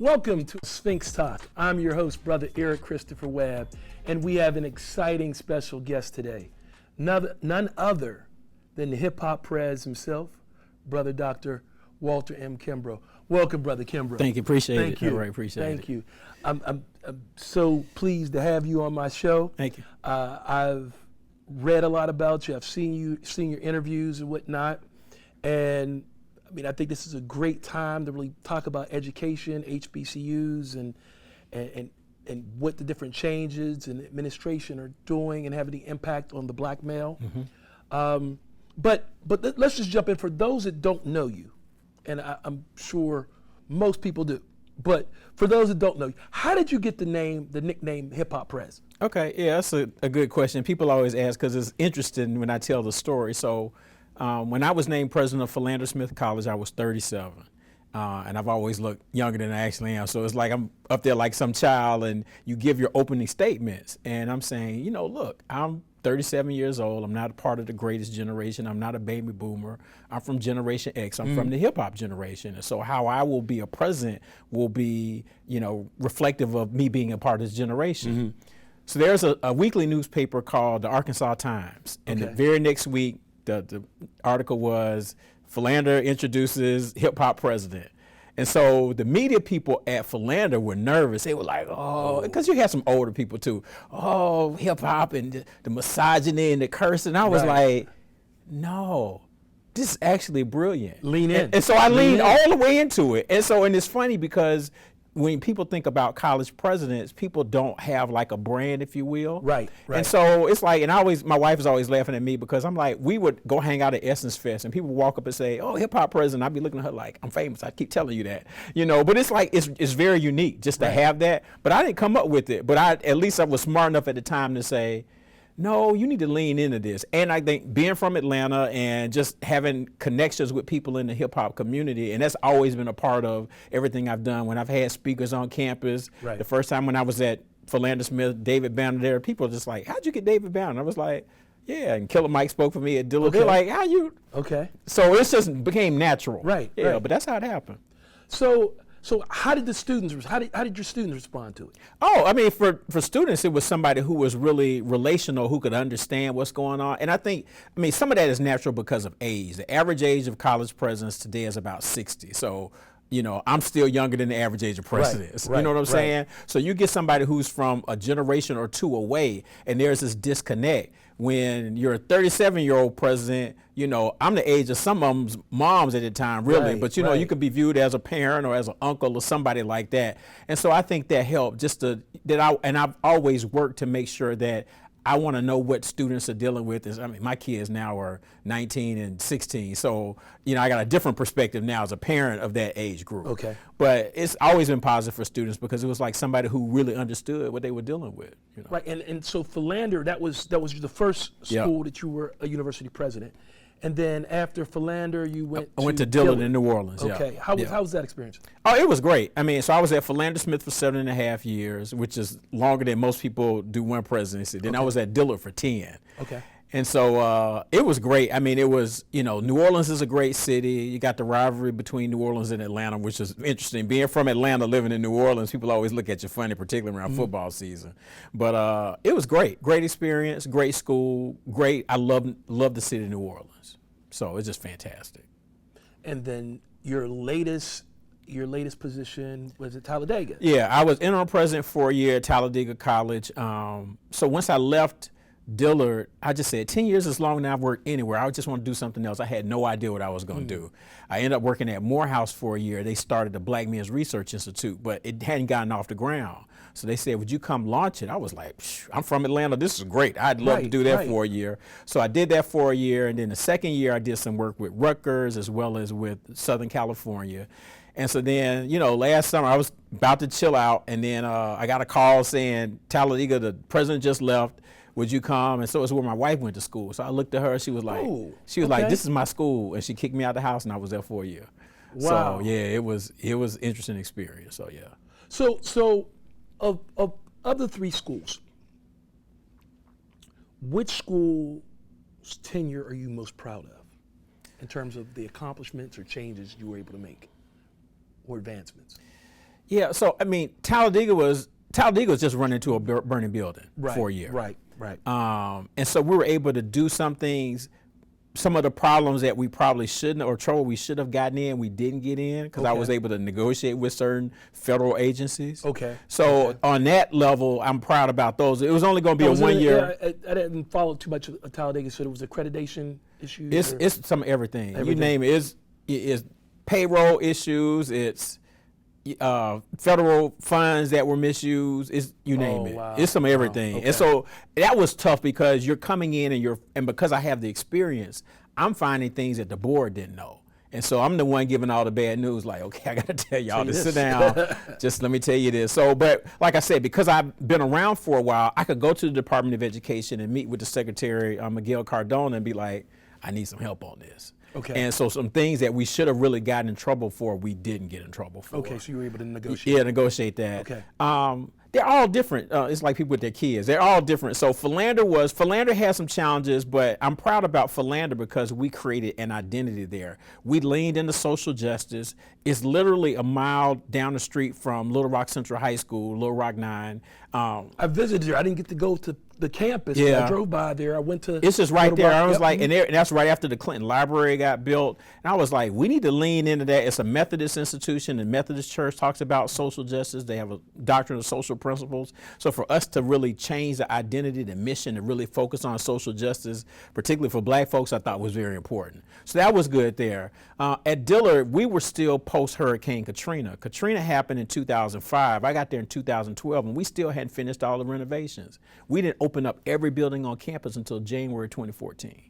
Welcome to Sphinx Talk. I'm your host, Brother Eric Christopher Webb, and we have an exciting special guest today. None other than the hip-hop prez himself, Brother Dr. Walter M. Kimbrough. Welcome, Brother Kimbrough. Thank you. Appreciate it. Thank you. All right, appreciate it. Thank you. I'm so pleased to have you on my show. Thank you. I've read a lot about you. I've seen your interviews and whatnot, and I think this is a great time to really talk about education, HBCUs, and what the different changes and administration are doing and having the impact on the black male. Mm-hmm. But let's just jump in. For those that don't know you, and I'm sure most people do, but for those that don't know you, how did you get the nickname Hip Hop Prez? Okay, yeah, that's a good question. People always ask because it's interesting when I tell the story. So when I was named president of Philander Smith College, I was 37. And I've always looked younger than I actually am. So it's like I'm up there like some child, and you give your opening statements. And I'm saying, look, I'm 37 years old. I'm not a part of the greatest generation. I'm not a baby boomer. I'm from Generation X. I'm from the hip hop generation. And so how I will be a president will be, reflective of me being a part of this generation. Mm-hmm. So there's a weekly newspaper called the Arkansas Times. And the very next week, the article was Philander introduces hip hop president. And so the media people at Philander were nervous. They were like, oh, because you had some older people too. Oh, hip hop and the misogyny and the cursing. I was like, no, this is actually brilliant. Lean in. And so I leaned all the way into it. And it's funny because when people think about college presidents, people don't have like a brand, if you will. Right. And so it's like, and my wife is always laughing at me because I'm like, we would go hang out at Essence Fest and people would walk up and say, oh, hip hop president. I'd be looking at her like, I'm famous. I keep telling you that, but it's like, it's very unique just to have that. But I didn't come up with it, but at least I was smart enough at the time to say, no, you need to lean into this. And I think being from Atlanta and just having connections with people in the hip hop community, and that's always been a part of everything I've done. When I've had speakers on campus, the first time when I was at Philander Smith, David Banner there, people were just like, how'd you get David Banner? I was like, yeah, and Killer Mike spoke for me at Dillard. They're like, how you? Okay. So it just became natural. Right. Yeah, but that's how it happened. So how did your students respond to it? Oh, for students, it was somebody who was really relational, who could understand what's going on. And I think, some of that is natural because of age. The average age of college presidents today is about 60. So, I'm still younger than the average age of presidents. You know what I'm saying? So you get somebody who's from a generation or two away, and there's this disconnect. When you're a 37-year-old president, I'm the age of some of them's moms at the time, really. But, you could be viewed as a parent or as an uncle or somebody like that. And so I think that helped I've always worked to make sure that I want to know what students are dealing with. My kids now are 19 and 16. So, I got a different perspective now as a parent of that age group. Okay. But it's always been positive for students because it was like somebody who really understood what they were dealing with. Right. And so Philander, that was the first school that you were a university president. And then after Philander, you went I went to Dillard in New Orleans. Okay. How was that experience? Oh, it was great. So I was at Philander Smith for 7.5 years, which is longer than most people do one presidency. Then I was at Dillard for 10. Okay. And so it was great. It was, New Orleans is a great city. You got the rivalry between New Orleans and Atlanta, which is interesting. Being from Atlanta, living in New Orleans, people always look at you funny, particularly around football season. But it was great. Great experience, great school, great. I love the city of New Orleans. So it's just fantastic. And then your latest position was at Talladega. Yeah, I was interim president for a year at Talladega College. So once I left Dillard, I just said 10 years is long enough. I've worked anywhere. I just want to do something else. I had no idea what I was going to do. I ended up working at Morehouse for a year. They started the Black Men's Research Institute, but it hadn't gotten off the ground. So they said, would you come launch it? I was like, I'm from Atlanta. This is great. I'd love to do that for a year. So I did that for a year. And then the second year, I did some work with Rutgers as well as with Southern California. And so then, last summer I was about to chill out. And then I got a call saying, Talladega, the president just left. Would you come? And so it's where my wife went to school. So I looked at her. She was like, like, this is my school. And she kicked me out of the house, and I was there for a year. Wow. So yeah, it was interesting experience. So yeah. So of the three schools, which school's tenure are you most proud of in terms of the accomplishments or changes you were able to make or advancements? Yeah, so I mean, Talladega was just running into a burning building for a year. Right. And so we were able to do some things, some of the problems that we probably shouldn't, or trouble we should have gotten in, we didn't get in because I was able to negotiate with certain federal agencies. Okay. So on that level, I'm proud about those. It was only going to be a 1 year. Yeah, I didn't follow too much of Talladega, so it was accreditation issues. It's some everything. You name it. It's payroll issues. It's federal funds that were misused. It's you name it. Wow. It's some everything. Okay. And so that was tough because you're coming in and because I have the experience, I'm finding things that the board didn't know. And so I'm the one giving all the bad news, like, okay, I got to tell y'all to sit down. Just let me tell you this. So, but like I said, because I've been around for a while, I could go to the Department of Education and meet with the Secretary, Miguel Cardona, and be like, I need some help on this. Okay. And so some things that we should have really gotten in trouble for, we didn't get in trouble for. Okay, so you were able to negotiate. Yeah, negotiate that. Okay. They're all different. It's like people with their kids. They're all different. So Philander has some challenges, but I'm proud about Philander because we created an identity there. We leaned into social justice. It's literally a mile down the street from Little Rock Central High School, Little Rock 9. I visited there. I didn't get to go to the campus. Yeah. I drove by there. I went to. It's just right there. I was Yep. like, and that's right after the Clinton Library got built. And I was like, we need to lean into that. It's a Methodist institution. The Methodist Church talks about social justice. They have a doctrine of social principles. So for us to really change the identity, the mission, to really focus on social justice, particularly for black folks, I thought was very important. So that was good there. At Dillard, we were still post-Hurricane Katrina. Katrina happened in 2005. I got there in 2012, and we still hadn't finished all the renovations. We didn't open up every building on campus until January 2014.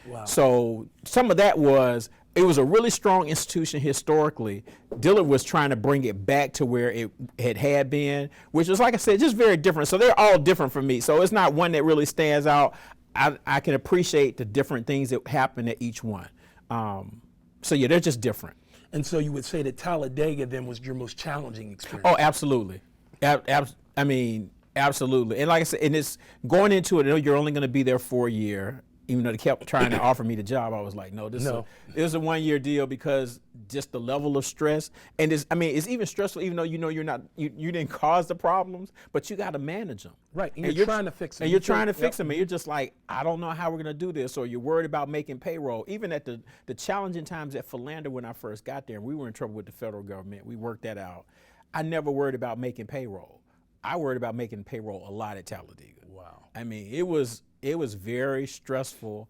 Wow. So some of that it was a really strong institution historically. Dillard was trying to bring it back to where it had been, which was, like I said, just very different. So they're all different for me. So it's not one that really stands out. I can appreciate the different things that happen at each one. So yeah, they're just different. And so you would say that Talladega then was your most challenging experience. Oh, absolutely. I mean, absolutely. And like I said, and it's going into it, you're only going to be there for a year. Even though they kept trying to offer me the job, I was like, no, this is a 1 year deal because just the level of stress. And it's even stressful, even though you didn't cause the problems, but you got to manage them. Right, and you're trying to fix them. And you're trying to fix them, and you're just like, I don't know how we're going to do this, or you're worried about making payroll. Even at the challenging times at Philander when I first got there, and we were in trouble with the federal government, we worked that out. I never worried about making payroll. I worried about making payroll a lot at Talladega. Wow. I mean, it was very stressful.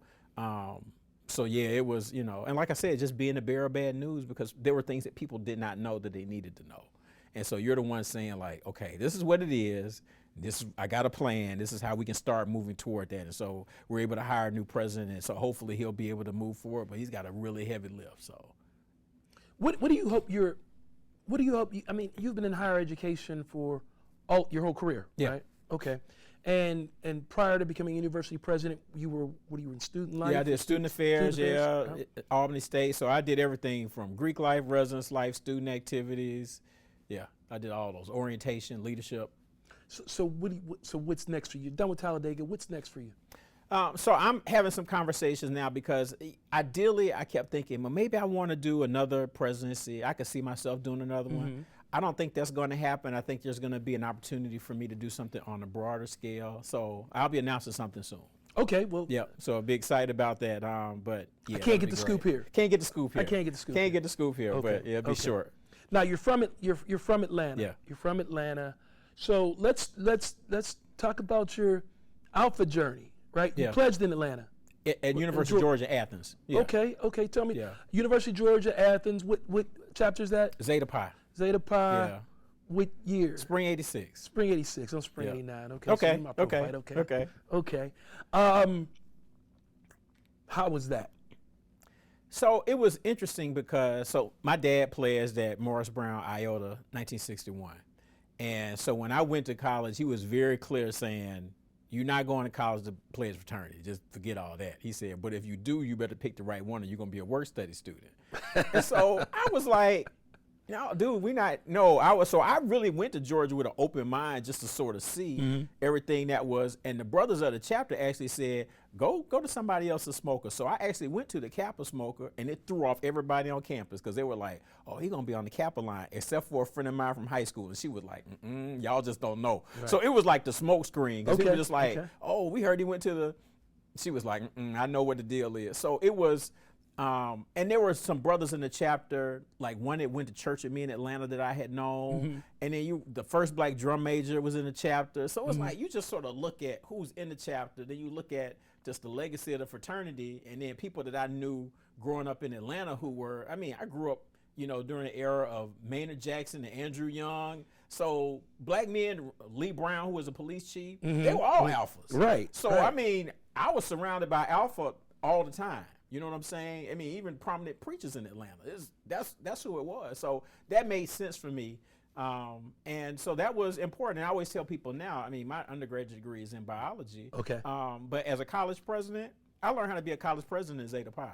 So yeah, it was, and like I said, just being the bearer of bad news because there were things that people did not know that they needed to know. And so you're the one saying like, okay, this is what it is. I got a plan. This is how we can start moving toward that. And so we're able to hire a new president. And so hopefully he'll be able to move forward, but he's got a really heavy lift. So what do you hope I mean, you've been in higher education for your whole career, yeah. Right? Okay. And prior to becoming university president, you were in student life? Yeah, I did student affairs, Albany State. So I did everything from Greek life, residence life, student activities. Yeah, I did all those. Orientation, leadership. So what's next for you? Done with Talladega, what's next for you? So I'm having some conversations now because ideally I kept thinking, well, maybe I want to do another presidency. I could see myself doing another one. I don't think that's going to happen. I think there's going to be an opportunity for me to do something on a broader scale. So I'll be announcing something soon. Okay, well. Yeah, so I'll be excited about that. But yeah, I can't get the scoop here. Can't get the scoop here. I can't get the scoop. Can't get the scoop here, Okay. but yeah, be short. Now you're from Atlanta. Yeah. You're from Atlanta. So let's talk about your Alpha journey, right? You Yeah. pledged in Atlanta. At University of Georgia, Athens. Yeah. Okay. Tell me. Yeah. University of Georgia, Athens. What chapter is that? Zeta Pi. Zeta Pi. Yeah. What year? Spring '86. Spring '86. I'm spring Yeah. '89. Okay. Okay. So you're my prophyte. Okay. How was that? So it was interesting because my dad pledged at Morris Brown Iota 1961. And so when I went to college, he was very clear saying, you're not going to college to pledge fraternity. Just forget all that. He said, but if you do, you better pick the right one or you're going to be a work study student. And so I was like, No, dude, we not. No, I really went to Georgia with an open mind just to sort of see everything that was. And the brothers of the chapter actually said, go to somebody else's smoker. So I actually went to the Kappa smoker, and it threw off everybody on campus because they were like, oh, he's going to be on the Kappa line, except for a friend of mine from high school. And she was like, y'all just don't know. Right. So it was like the smoke screen. Because he was just like, oh, we heard he went to the. She was like, I know what the deal is. So it was. And there were some brothers in the chapter, like one that went to church with me in Atlanta that I had known. And then the first black drum major was in the chapter. So it's like you just sort of look at who's in the chapter, then you look at just the legacy of the fraternity, and then people that I knew growing up in Atlanta who were, I grew up, during the era of Maynard Jackson and Andrew Young. So black men, Lee Brown, who was a police chief, they were all alphas. Right. So, right. I was surrounded by alpha all the time. You know what I'm saying? Even prominent preachers in Atlanta. That's who it was. So that made sense for me. And so that was important. And I always tell people now, my undergraduate degree is in biology. Okay. But as a college president, I learned how to be a college president in Zeta Pi.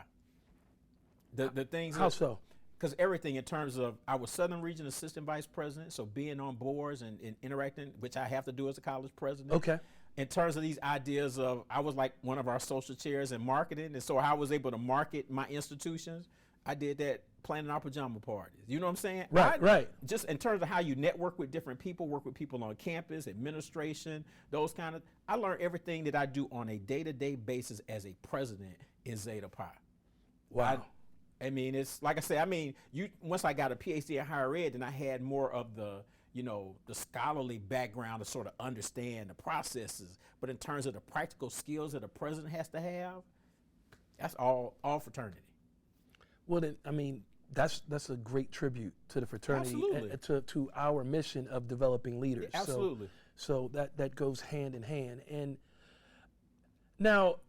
The things. How so? Because everything in terms of, I was Southern Region Assistant Vice President, so being on boards and interacting, which I have to do as a college president. Okay. In terms of these ideas of, I was like one of our social chairs in marketing, and so I was able to market my institutions. I did that planning our pajama parties. You know what I'm saying? Right. Just in terms of how you network with different people, work with people on campus, administration, those kind of, I learned everything that I do on a day-to-day basis as a president in Zeta Pi. Wow. It's like I said, once I got a PhD in higher ed, then I had more of the scholarly background to sort of understand the processes. But in terms of the practical skills that a president has to have, that's all fraternity. Well, then, that's a great tribute to the fraternity, and to our mission of developing leaders. Yeah, absolutely. So that goes hand in hand. And now,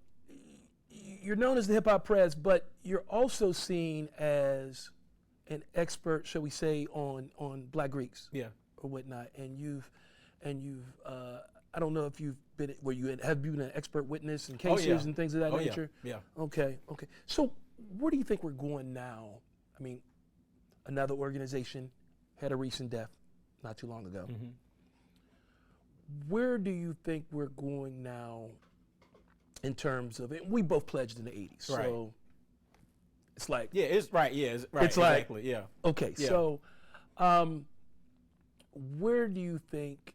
you're known as the hip hop prez, but you're also seen as an expert, shall we say, on Black Greeks. Yeah. Or whatnot, and you've I don't know if you've been have you been an expert witness in cases and things of that nature? Yeah. Okay. So where do you think we're going now? Another organization had a recent death not too long ago. Where do you think we're going now in terms of it? We both pledged in the 80s, right. So it's like it's right. Yeah, it's right. It's like, exactly. Yeah. Okay. Yeah. So. Where do you think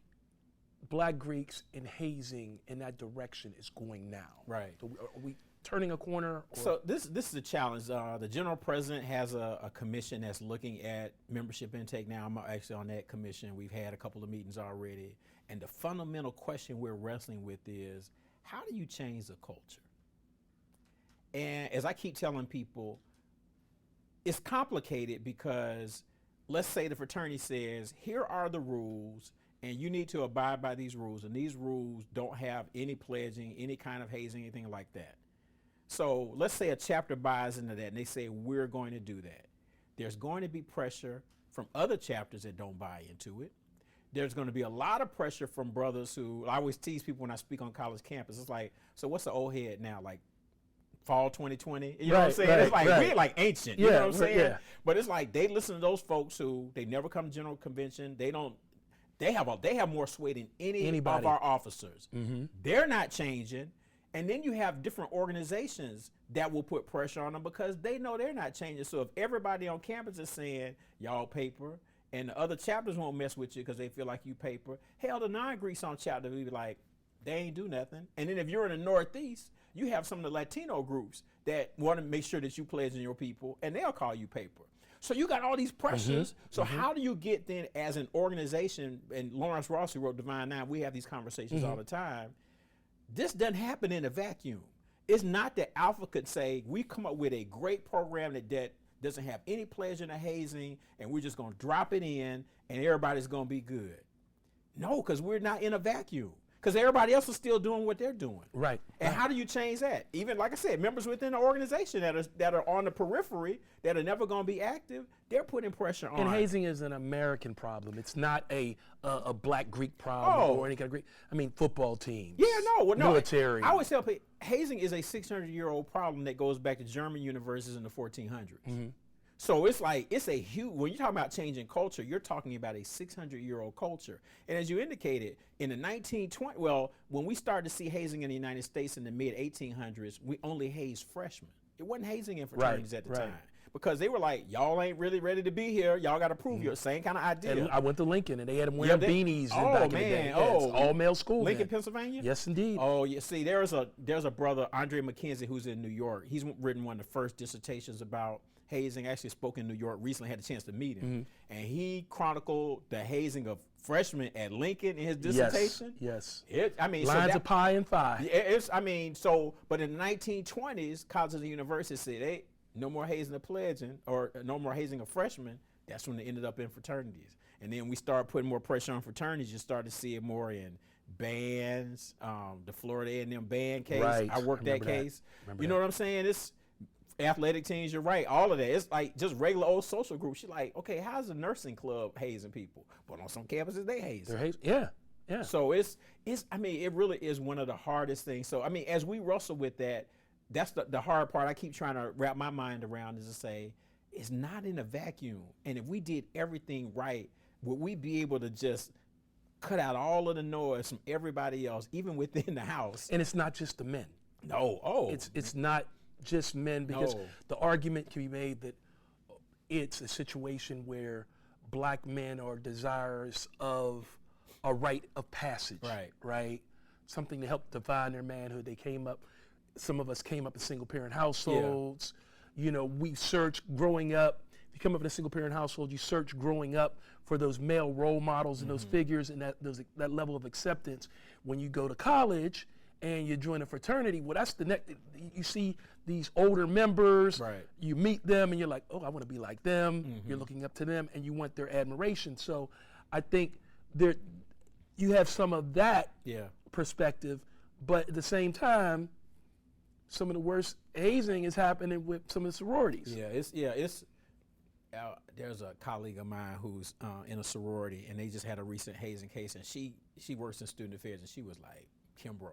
Black Greeks and hazing in that direction is going now? Right. So are we turning a corner? Or? So this is a challenge. The general president has a commission that's looking at membership intake now. I'm actually on that commission. We've had a couple of meetings already. And the fundamental question we're wrestling with is, how do you change the culture? And as I keep telling people, it's complicated because let's say the fraternity says, here are the rules, and you need to abide by these rules, and these rules don't have any pledging, any kind of hazing, anything like that. So let's say a chapter buys into that, and they say, we're going to do that. There's going to be pressure from other chapters that don't buy into it. There's going to be a lot of pressure from brothers who, I always tease people when I speak on college campus, it's like, so what's the old head now? Like, fall 2020, you know what I'm saying? It's like, we're like ancient, you know what I'm saying? Yeah. But it's like, they listen to those folks who, they never come to general convention, they have more sway than anybody of our officers. They're not changing. And then you have different organizations that will put pressure on them because they know they're not changing. So if everybody on campus is saying, y'all paper, and the other chapters won't mess with you because they feel like you paper, hell, the non-Greeks on chapter will be like, they ain't do nothing. And then if you're in the Northeast, you have some of the Latino groups that want to make sure that you pledge in your people, and they'll call you paper. So you got all these pressures. So how do you get then as an organization, and Lawrence Ross, who wrote Divine Nine, we have these conversations all the time. This doesn't happen in a vacuum. It's not that Alpha could say, we come up with a great program that doesn't have any pledge in a hazing, and we're just going to drop it in, and everybody's going to be good. No, because we're not in a vacuum. Because everybody else is still doing what they're doing. Right. And how do you change that? Even, like I said, members within the organization that are on the periphery, that are never going to be active, they're putting pressure on. And hazing is an American problem. It's not a Black Greek problem or any kind of Greek. Football teams. Yeah, no. Military. I always tell people, hazing is a 600-year-old problem that goes back to German universities in the 1400s. So it's like, it's a huge, when you're talking about changing culture, you're talking about a 600-year-old culture. And as you indicated, in the 1920s, well, when we started to see hazing in the United States in the mid 1800s, we only hazed freshmen. It wasn't hazing in fraternities at the time, because they were like, y'all ain't really ready to be here. Y'all got to prove your same kind of idea. And I went to Lincoln, and they had them wearing beanies back in the day. Yeah, it's all male school. Lincoln, Pennsylvania? Yes, indeed. Oh, yeah. See, there's a brother, Andre McKenzie, who's in New York. He's written one of the first dissertations about hazing. Actually spoke in New York recently, had a chance to meet him. And he chronicled the hazing of freshmen at Lincoln in his dissertation. Yes. Lines of pi and phi. But in the 1920s, colleges and universities said, hey, no more hazing of pledging, or no more hazing of freshmen. That's when they ended up in fraternities. And then we started putting more pressure on fraternities. You started to see it more in bands, the Florida A&M band case. Right. I worked that case. You know what I'm saying? It's athletic teams, you're right, all of that. It's like just regular old social groups. You're like, okay, how's the nursing club hazing people? But on some campuses, they haze. They're hazing. Yeah. Yeah. So it really is one of the hardest things. So, as we wrestle with that, that's the hard part I keep trying to wrap my mind around, is to say, it's not in a vacuum. And if we did everything right, would we be able to just cut out all of the noise from everybody else, even within the house? And it's not just the men. No. It's not just men, because the argument can be made that it's a situation where black men are desirous of a rite of passage. Right. Something to help define their manhood. Some of us came up in single parent households. Yeah. We searched growing up. If you come up in a single parent household, you search growing up for those male role models and those figures and that level of acceptance. When you go to college and you join a fraternity, well, that's the next. You see these older members. Right. You meet them and you're like, oh, I want to be like them. You're looking up to them and you want their admiration. So I think you have some of that perspective, but at the same time, some of the worst hazing is happening with some of the sororities. There's a colleague of mine who's in a sorority, and they just had a recent hazing case, and she works in student affairs, and she was like, Kimbrough,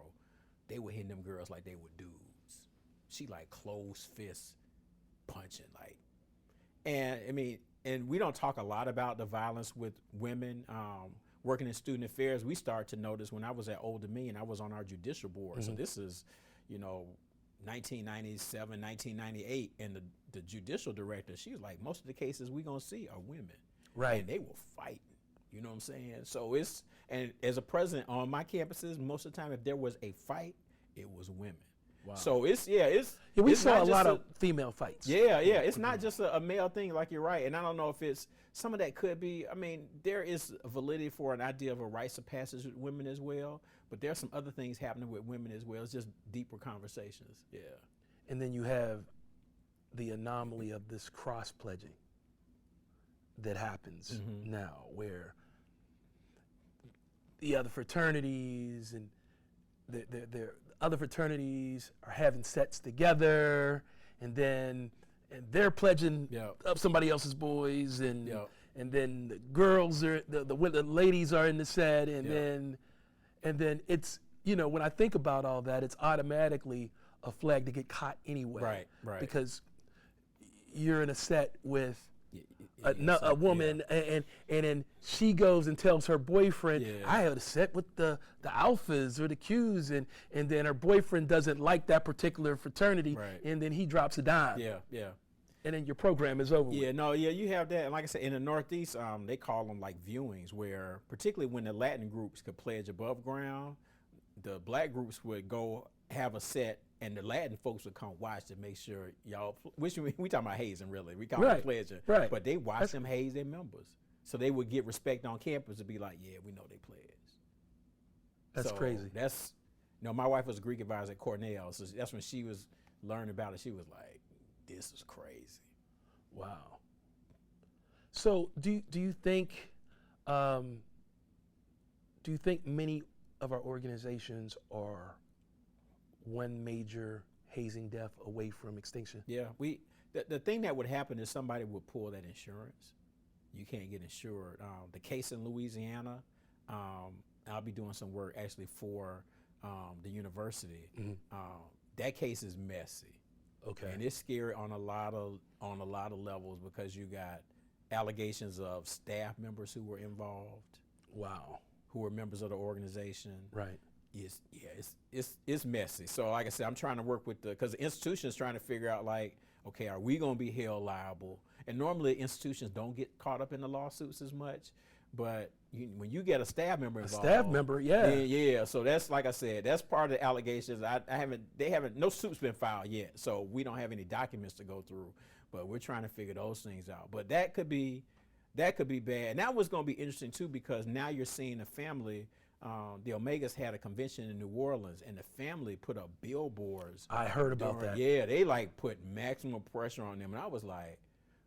they were hitting them girls like they were dudes. She like closed fists punching, like, and we don't talk a lot about the violence with women. Working in student affairs, we started to notice when I was at Old Dominion, I was on our judicial board. So this is, 1997, 1998, and the judicial director, she was like, most of the cases we gonna see are women. Right. And they were fighting. You know what I'm saying? So and as a president on my campuses, most of the time if there was a fight, it was women. Wow. So we saw a lot of female fights. It's not just a male thing, like you're right. And I don't know if it's, some of that could be, there is a validity for an idea of a rites of passage with women as well, but there's some other things happening with women as well. It's just deeper conversations. Yeah. And then you have the anomaly of this cross-pledging that happens now, where the other fraternities and the other fraternities are having sets together, and they're pledging up somebody else's boys, and then the girls are the ladies are in the set, and then it's, when I think about all that, it's automatically a flag to get caught anyway, right, because you're in a set with a woman, and then she goes and tells her boyfriend, I had a set with the Alphas or the Qs, and then her boyfriend doesn't like that particular fraternity, and then he drops a dime. And then your program is over with. You have that. And like I said, in the Northeast, they call them like viewings, where particularly when the Latin groups could pledge above ground, the black groups would go have a set, and the Latin folks would come watch to make sure y'all, we talking about hazing really, we call it pledging, but they watch them haze their members. So they would get respect on campus to be like, yeah, we know they pledge. That's crazy. That's, my wife was a Greek advisor at Cornell, so that's when she was learning about it. She was like, this is crazy. Wow. So do you think many of our organizations are one major hazing death away from extinction? Yeah, the thing that would happen is somebody would pull that insurance. You can't get insured. The case in Louisiana, I'll be doing some work actually for the university. That case is messy. Okay. And it's scary on a lot of levels because you got allegations of staff members who were involved, Wow. who were members of the organization. Right. It's messy. So like I said, I'm trying to work with because the institution is trying to figure out like, okay, are we going to be held liable? And normally institutions don't get caught up in the lawsuits as much, but when you get a staff member involved, Staff member, yeah. yeah. So that's, like I said, that's part of the allegations. No suit's been filed yet, so we don't have any documents to go through, but we're trying to figure those things out. But that could be bad. And that was going to be interesting too, because now you're seeing a family. The Omegas had a convention in New Orleans, and the family put up billboards. I heard about that. Yeah, they like put maximum pressure on them, and I was like,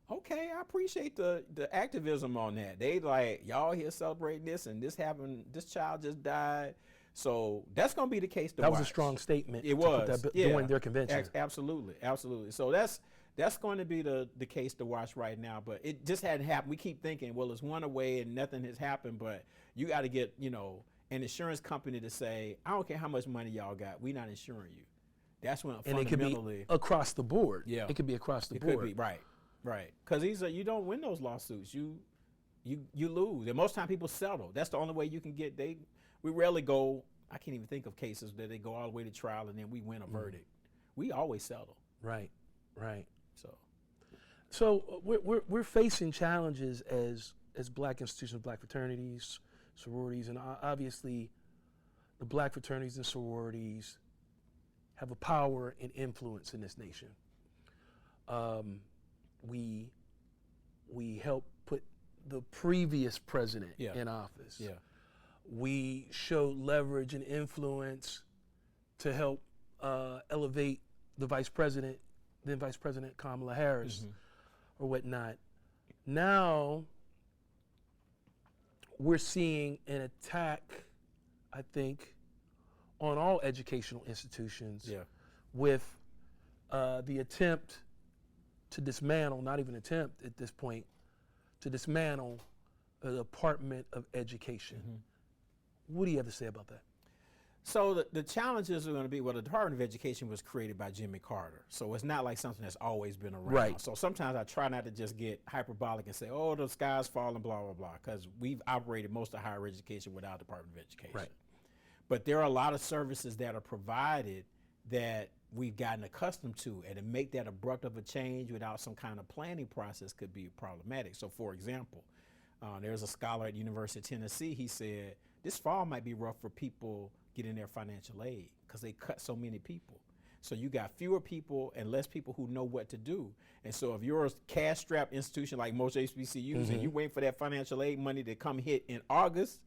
okay, I appreciate the activism on that. They like, y'all here celebrating this, and this happened. This child just died, so that's gonna be the case. That was a strong statement. It was during their convention. Absolutely. So that's going to be the case to watch right now. But it just hadn't happened. We keep thinking, well, it's one away and nothing has happened. But you got to get an insurance company to say, I don't care how much money y'all got, we're not insuring you. That's when fundamentally, it could be across the board. Yeah, it could be across the board. It could be right. Because you don't win those lawsuits. You lose. And most time people settle. That's the only way you can get. We rarely go. I can't even think of cases that they go all the way to trial and then we win a verdict. We always settle. Right. So we're facing challenges as black institutions, black fraternities, sororities, and obviously the black fraternities and sororities have a power and influence in this nation. We helped put the previous president in office. Yeah. We showed leverage and influence to help elevate the then Vice President Kamala Harris, or whatnot. Now we're seeing an attack, I think, on all educational institutions with the attempt to dismantle, not even attempt at this point, to dismantle the Department of Education. What do you have to say about that? So the challenges are going to be, well, the Department of Education was created by Jimmy Carter. So it's not like something that's always been around. Right. So sometimes I try not to just get hyperbolic and say, oh, the sky's falling, blah, blah, blah, because we've operated most of higher education without Department of Education. Right. But there are a lot of services that are provided that we've gotten accustomed to, and to make that abrupt of a change without some kind of planning process could be problematic. So for example, there's a scholar at the University of Tennessee, he said, this fall might be rough for people getting their financial aid because they cut so many people. So you got fewer people and less people who know what to do. And so if you're a cash-strapped institution like most HBCUs and you wait for that financial aid money to come hit in August,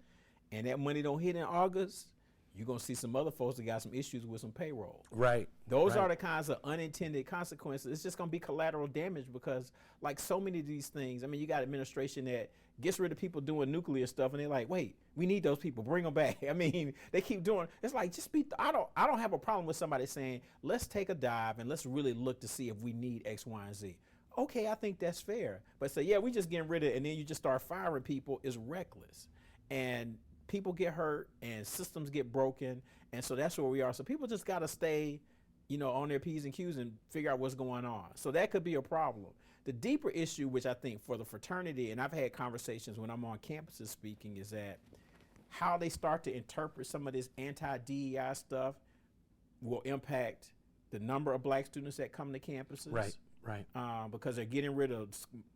and that money don't hit in August, you're going to see some other folks that got some issues with some payroll. Right. Those are the kinds of unintended consequences. It's just going to be collateral damage because, like so many of these things, I mean, you got administration that gets rid of people doing nuclear stuff, and they're like, wait, we need those people, bring them back. I mean, they keep doing, it's like, I don't have a problem with somebody saying, let's take a dive and let's really look to see if we need X, Y, and Z. Okay, I think that's fair. But say, yeah, we just getting rid of it, and then you just start firing people is reckless. And people get hurt and systems get broken, and so that's where we are. So people just got to stay, on their P's and Q's and figure out what's going on. So that could be a problem. The deeper issue, which I think for the fraternity, and I've had conversations when I'm on campuses speaking, is that how they start to interpret some of this anti-DEI stuff will impact the number of black students that come to campuses. Right. Because they're getting rid of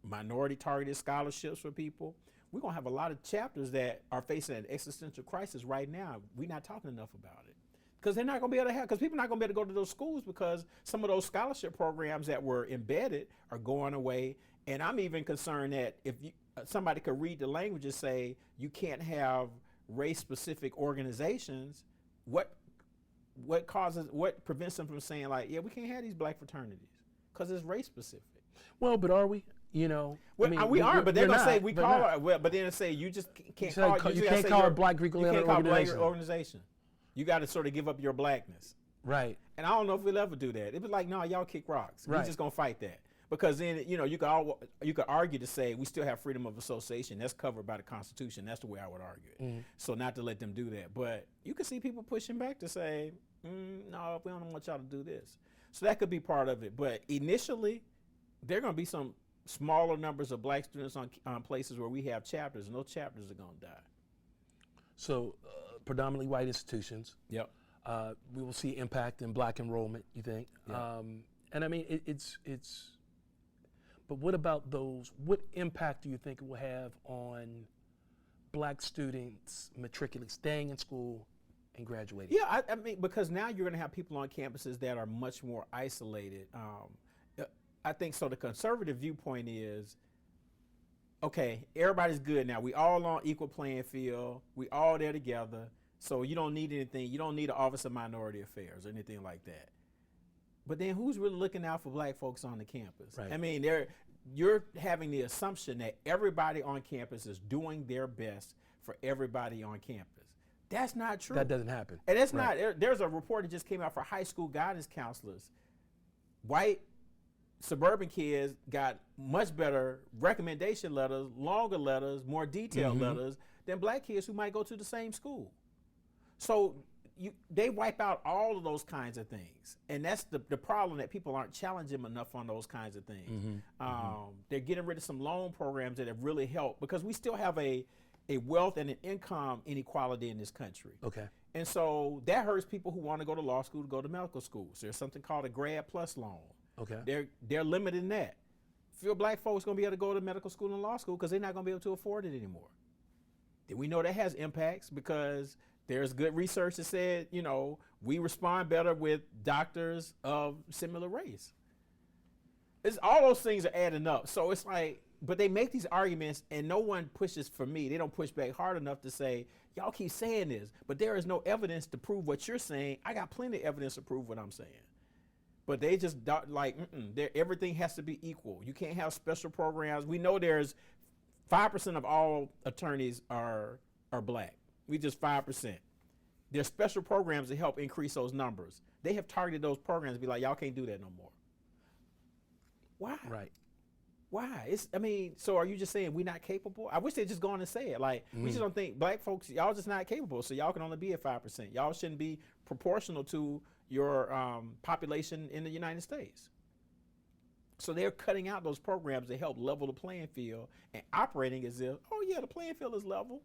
minority targeted scholarships for people. We're going to have a lot of chapters that are facing an existential crisis right now. We're not talking enough about it. Because they're not going to be able to because people are not going to be able to go to those schools because some of those scholarship programs that were embedded are going away. And I'm even concerned that if somebody could read the language and say you can't have race-specific organizations, what prevents them from saying like, yeah, we can't have these black fraternities because it's race-specific. Well, but are we? We are, but they're gonna say we call it. Well, but then they say you just can't call it a Black Greek-related organization. You got to sort of give up your blackness, right? And I don't know if we'll ever do that. It was like, no, y'all kick rocks. We're just gonna fight that because then you could argue to say we still have freedom of association. That's covered by the Constitution. That's the way I would argue it. So not to let them do that, but you can see people pushing back to say, no, we don't want y'all to do this. So that could be part of it. But initially, there are going to be some smaller numbers of black students on places where we have chapters, and those chapters are going to die. So predominantly white institutions. Yep. We will see impact in black enrollment, you think? Yeah. And I mean, it's. But what about those? What impact do you think it will have on black students matriculating, staying in school, and graduating? Yeah, I mean, because now you're going to have people on campuses that are much more isolated. I think so. The conservative viewpoint is, okay, everybody's good now. We all on equal playing field. We all there together. So you don't need anything. You don't need an Office of Minority Affairs or anything like that. But then who's really looking out for black folks on the campus? Right. I mean, you're having the assumption that everybody on campus is doing their best for everybody on campus. That's not true. That doesn't happen. And it's not. There's a report that just came out for high school guidance counselors. White suburban kids got much better recommendation letters, longer letters, more detailed letters than black kids who might go to the same school. So they wipe out all of those kinds of things. And that's the problem, that people aren't challenging them enough on those kinds of things. They're getting rid of some loan programs that have really helped, because we still have a wealth and an income inequality in this country. Okay. And so that hurts people who want to go to law school, to go to medical schools. There's something called a Grad Plus loan. Okay. They're limiting that. Few black folks going to be able to go to medical school and law school because they're not going to be able to afford it anymore. Then we know that has impacts, because there's good research that said, we respond better with doctors of similar race. All those things are adding up. So it's like, but they make these arguments and no one pushes for me. They don't push back hard enough to say, y'all keep saying this, but there is no evidence to prove what you're saying. I got plenty of evidence to prove what I'm saying. But they just everything has to be equal. You can't have special programs. We know there's 5% of all attorneys are black. We just 5%. There's special programs to help increase those numbers. They have targeted those programs to be like, y'all can't do that no more. Why? Right. Why? So are you just saying we're not capable? I wish they'd just go on and say it. Like, we just don't think black folks, y'all just not capable, so y'all can only be at 5%. Y'all shouldn't be proportional to your population in the United States. So they're cutting out those programs that help level the playing field and operating as if, oh yeah, the playing field is level.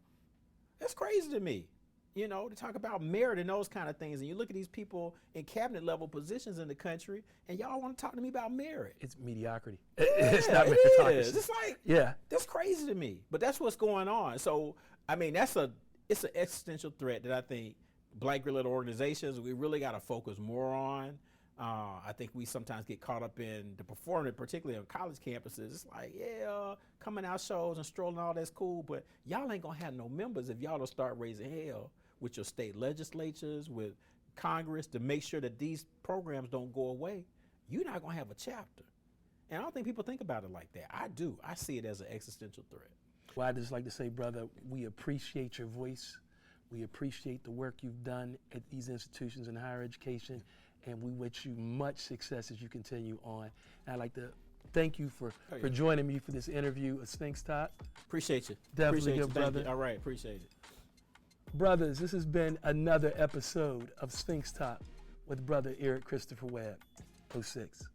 That's crazy to me. To talk about merit and those kind of things. And you look at these people in cabinet level positions in the country, and y'all want to talk to me about merit. It's mediocrity. Yeah, it's not it meritocracy. is. It's like, yeah, that's crazy to me. But that's what's going on. So, I mean, it's an existential threat that I think black-led organizations, we really got to focus more on. I think we sometimes get caught up in the performance, particularly on college campuses. It's like, yeah, coming out shows and strolling, all that's cool, but y'all ain't gonna have no members if y'all don't start raising hell with your state legislatures, with Congress, to make sure that these programs don't go away. You're not gonna have a chapter. And I don't think people think about it like that. I do. I see it as an existential threat. Well, I just like to say, brother, we appreciate your voice. We appreciate the work you've done at these institutions in higher education, and we wish you much success as you continue on. And I'd like to thank you for joining me for this interview of Sphinx Talk. Appreciate you. Definitely Appreciate good, you. brother. Thank you. All right, appreciate it. Brothers, this has been another episode of Sphinx Talk with brother Eric Christopher Webb, 06.